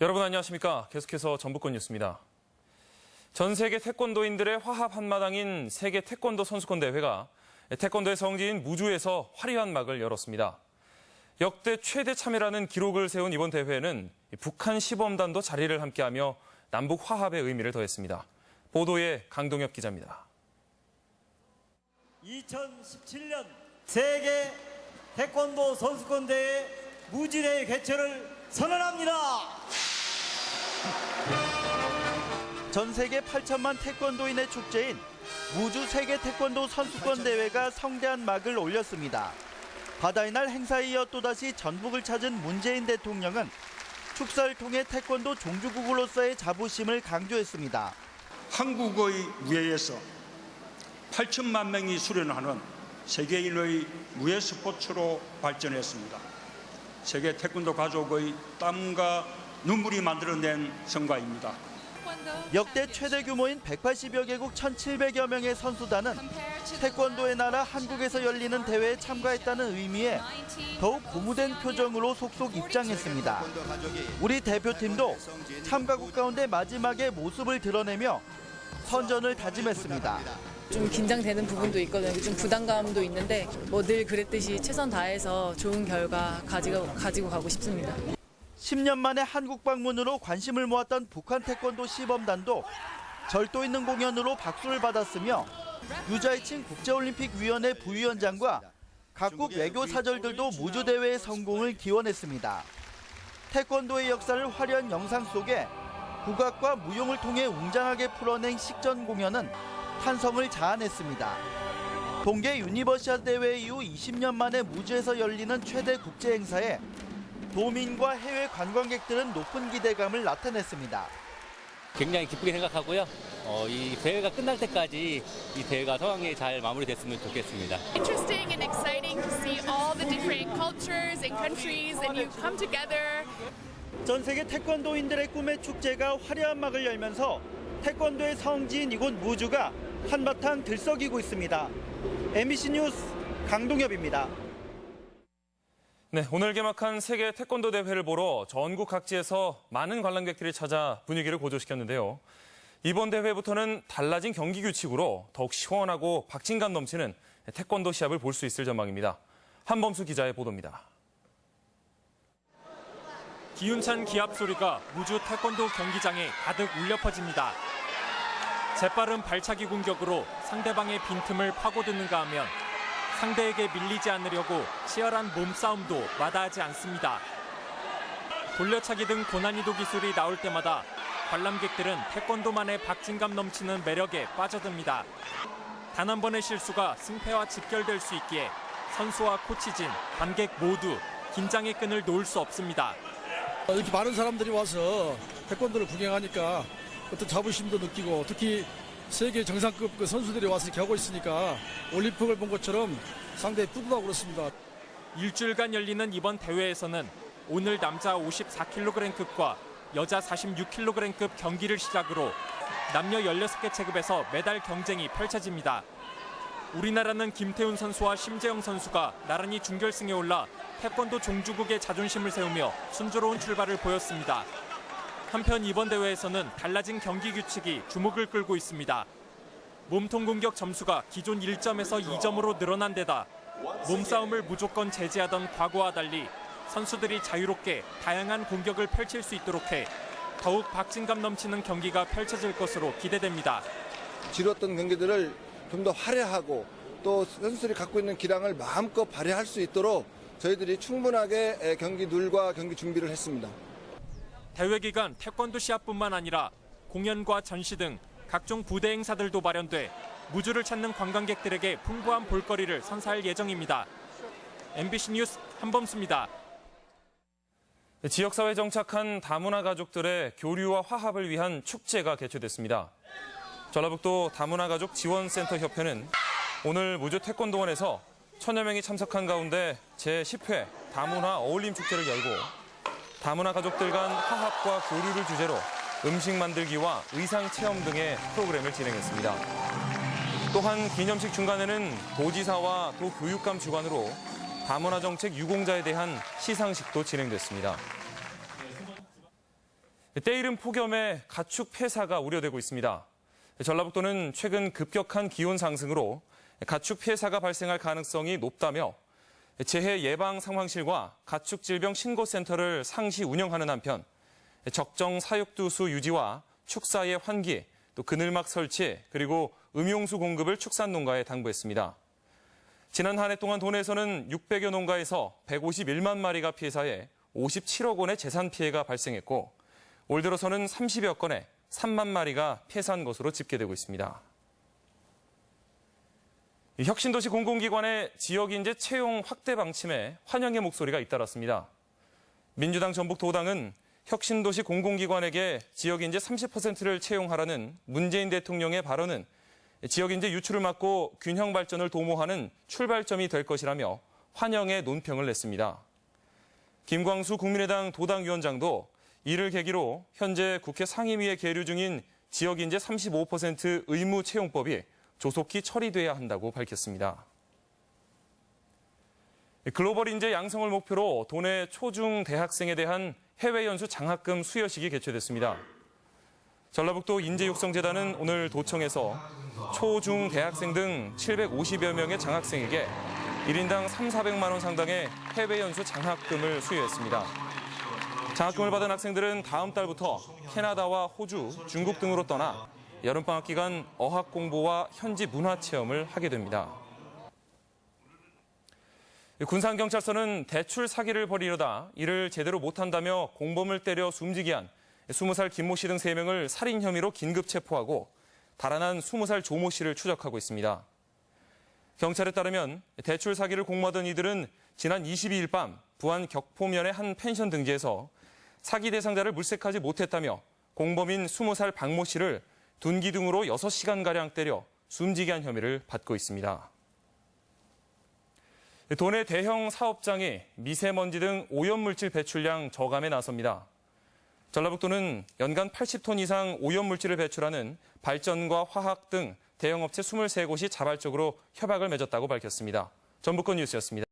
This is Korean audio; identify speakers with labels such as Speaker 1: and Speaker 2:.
Speaker 1: 여러분 안녕하십니까? 계속해서 전북권 뉴스입니다. 전 세계 태권도인들의 화합 한마당인 세계 태권도 선수권 대회가 태권도의 성지인 무주에서 화려한 막을 열었습니다. 역대 최대 참여라는 기록을 세운 이번 대회에는 북한 시범단도 자리를 함께하며 남북 화합의 의미를 더했습니다. 보도에 강동엽 기자입니다.
Speaker 2: 2017년 세계 태권도 선수권 대회 무주대회 개최를 선언합니다.
Speaker 3: 전 세계 8천만 태권도인의 축제인 무주 세계 태권도 선수권 대회가 성대한 막을 올렸습니다. 바다의 날 행사에 이어 또다시 전북을 찾은 문재인 대통령은 축사를 통해 태권도 종주국으로서의 자부심을 강조했습니다.
Speaker 4: 한국의 무예에서 8천만 명이 수련하는 세계인의 무예 스포츠로 발전했습니다. 세계 태권도 가족의 땀과 눈물이 만들어낸 성과입니다.
Speaker 3: 역대 최대 규모인 180여 개국 1,700여 명의 선수단은 태권도의 나라 한국에서 열리는 대회에 참가했다는 의미에 더욱 고무된 표정으로 속속 입장했습니다. 우리 대표팀도 참가국 가운데 마지막에 모습을 드러내며 선전을 다짐했습니다.
Speaker 5: 좀 긴장되는 부분도 있거든요. 좀 부담감도 있는데 늘 그랬듯이 최선 다해서 좋은 결과 가지고 가고 싶습니다.
Speaker 3: 10년 만에 한국 방문으로 관심을 모았던 북한 태권도 시범단도 절도 있는 공연으로 박수를 받았으며 유자이칭 국제올림픽위원회 부위원장과 각국 외교 사절들도 무주대회의 성공을 기원했습니다. 태권도의 역사를 화려한 영상 속에 국악과 무용을 통해 웅장하게 풀어낸 식전 공연은 탄성을 자아냈습니다. 동계 유니버시아드 대회 이후 20년 만에 무주에서 열리는 최대 국제 행사에 도민과 해외 관광객들은 높은 기대감을 나타냈습니다.
Speaker 6: 굉장히 기쁘게 생각하고요. 이 대회가 끝날 때까지 이 대회가 성황리에 잘 마무리됐으면 좋겠습니다.
Speaker 7: Interesting and exciting to see all the different cultures and countries and you come together.
Speaker 3: 전 세계 태권도인들의 꿈의 축제가 화려한 막을 열면서 태권도의 성지인 이곳 무주가 한바탕 들썩이고 있습니다. MBC 뉴스 강동엽입니다.
Speaker 1: 네, 오늘 개막한 세계 태권도 대회를 보러 전국 각지에서 많은 관람객들이 찾아 분위기를 고조시켰는데요. 이번 대회부터는 달라진 경기 규칙으로 더욱 시원하고 박진감 넘치는 태권도 시합을 볼 수 있을 전망입니다. 한범수 기자의 보도입니다.
Speaker 8: 기운찬 기합 소리가 무주 태권도 경기장에 가득 울려 퍼집니다. 재빠른 발차기 공격으로 상대방의 빈틈을 파고드는가 하면 상대에게 밀리지 않으려고 치열한 몸싸움도 마다하지 않습니다. 돌려차기 등 고난이도 기술이 나올 때마다 관람객들은 태권도만의 박진감 넘치는 매력에 빠져듭니다. 단 한 번의 실수가 승패와 직결될 수 있기에 선수와 코치진, 관객 모두 긴장의 끈을 놓을 수 없습니다.
Speaker 9: 이렇게 많은 사람들이 와서 태권도를 구경하니까 어떤 자부심도 느끼고 특히 세계 정상급 선수들이 와서 이렇게 하고 있으니까 올림픽을 본 것처럼 상당히 뿌듯하고 그렇습니다.
Speaker 8: 일주일간 열리는 이번 대회에서는 오늘 남자 54kg급과 여자 46kg급 경기를 시작으로 남녀 16개 체급에서 메달 경쟁이 펼쳐집니다. 우리나라는 김태훈 선수와 심재영 선수가 나란히 준결승에 올라 태권도 종주국의 자존심을 세우며 순조로운 출발을 보였습니다. 한편 이번 대회에서는 달라진 경기 규칙이 주목을 끌고 있습니다. 몸통 공격 점수가 기존 1점에서 2점으로 늘어난 데다 몸싸움을 무조건 제재하던 과거와 달리 선수들이 자유롭게 다양한 공격을 펼칠 수 있도록 해 더욱 박진감 넘치는 경기가 펼쳐질 것으로 기대됩니다.
Speaker 10: 지뤘던 경기들을 좀 더 화려하고 또 선수들이 갖고 있는 기량을 마음껏 발휘할 수 있도록 저희들이 충분하게 경기 룰과 경기 준비를 했습니다.
Speaker 8: 대회 기간 태권도 시합뿐만 아니라 공연과 전시 등 각종 부대 행사들도 마련돼 무주를 찾는 관광객들에게 풍부한 볼거리를 선사할 예정입니다. MBC 뉴스 한범수입니다.
Speaker 1: 지역사회에 정착한 다문화 가족들의 교류와 화합을 위한 축제가 개최됐습니다. 전라북도 다문화가족 지원센터 협회는 오늘 무주 태권도원에서 1000여 명이 참석한 가운데 제10회 다문화 어울림 축제를 열고 다문화 가족들 간 화합과 교류를 주제로 음식 만들기와 의상 체험 등의 프로그램을 진행했습니다. 또한 기념식 중간에는 도지사와 도교육감 주관으로 다문화 정책 유공자에 대한 시상식도 진행됐습니다. 때 이른 폭염에 가축 폐사가 우려되고 있습니다. 전라북도는 최근 급격한 기온 상승으로 가축 폐사가 발생할 가능성이 높다며 재해 예방 상황실과 가축 질병 신고센터를 상시 운영하는 한편 적정 사육두수 유지와 축사의 환기, 또 그늘막 설치, 그리고 음용수 공급을 축산농가에 당부했습니다. 지난 한 해 동안 도내에서는 600여 농가에서 151만 마리가 폐사해 57억 원의 재산 피해가 발생했고 올 들어서는 30여 건에 3만 마리가 폐사한 것으로 집계되고 있습니다. 혁신도시 공공기관의 지역인재 채용 확대 방침에 환영의 목소리가 잇따랐습니다. 민주당 전북도당은 혁신도시 공공기관에게 지역인재 30%를 채용하라는 문재인 대통령의 발언은 지역인재 유출을 막고 균형 발전을 도모하는 출발점이 될 것이라며 환영의 논평을 냈습니다. 김광수 국민의당 도당위원장도 이를 계기로 현재 국회 상임위에 계류 중인 지역인재 35% 의무 채용법이 조속히 처리돼야 한다고 밝혔습니다. 글로벌 인재 양성을 목표로 도내 초중 대학생에 대한 해외 연수 장학금 수여식이 개최됐습니다. 전라북도 인재육성재단은 오늘 도청에서 초중 대학생 등 750여 명의 장학생에게 1인당 3,400만 원 상당의 해외 연수 장학금을 수여했습니다. 장학금을 받은 학생들은 다음 달부터 캐나다와 호주, 중국 등으로 떠나 여름방학 기간 어학 공부와 현지 문화 체험을 하게 됩니다. 군산경찰서는 대출 사기를 벌이려다 이를 제대로 못한다며 공범을 때려 숨지게 한 20살 김모 씨 등 3명을 살인 혐의로 긴급 체포하고 달아난 20살 조모 씨를 추적하고 있습니다. 경찰에 따르면 대출 사기를 공모하던 이들은 지난 22일 밤 부안 격포면의 한 펜션 등지에서 사기 대상자를 물색하지 못했다며 공범인 20살 박모 씨를 둔기 등으로 6시간가량 때려 숨지게 한 혐의를 받고 있습니다. 도내 대형 사업장이 미세먼지 등 오염물질 배출량 저감에 나섭니다. 전라북도는 연간 80톤 이상 오염물질을 배출하는 발전과 화학 등 대형업체 23곳이 자발적으로 협약을 맺었다고 밝혔습니다. 전북권 뉴스였습니다.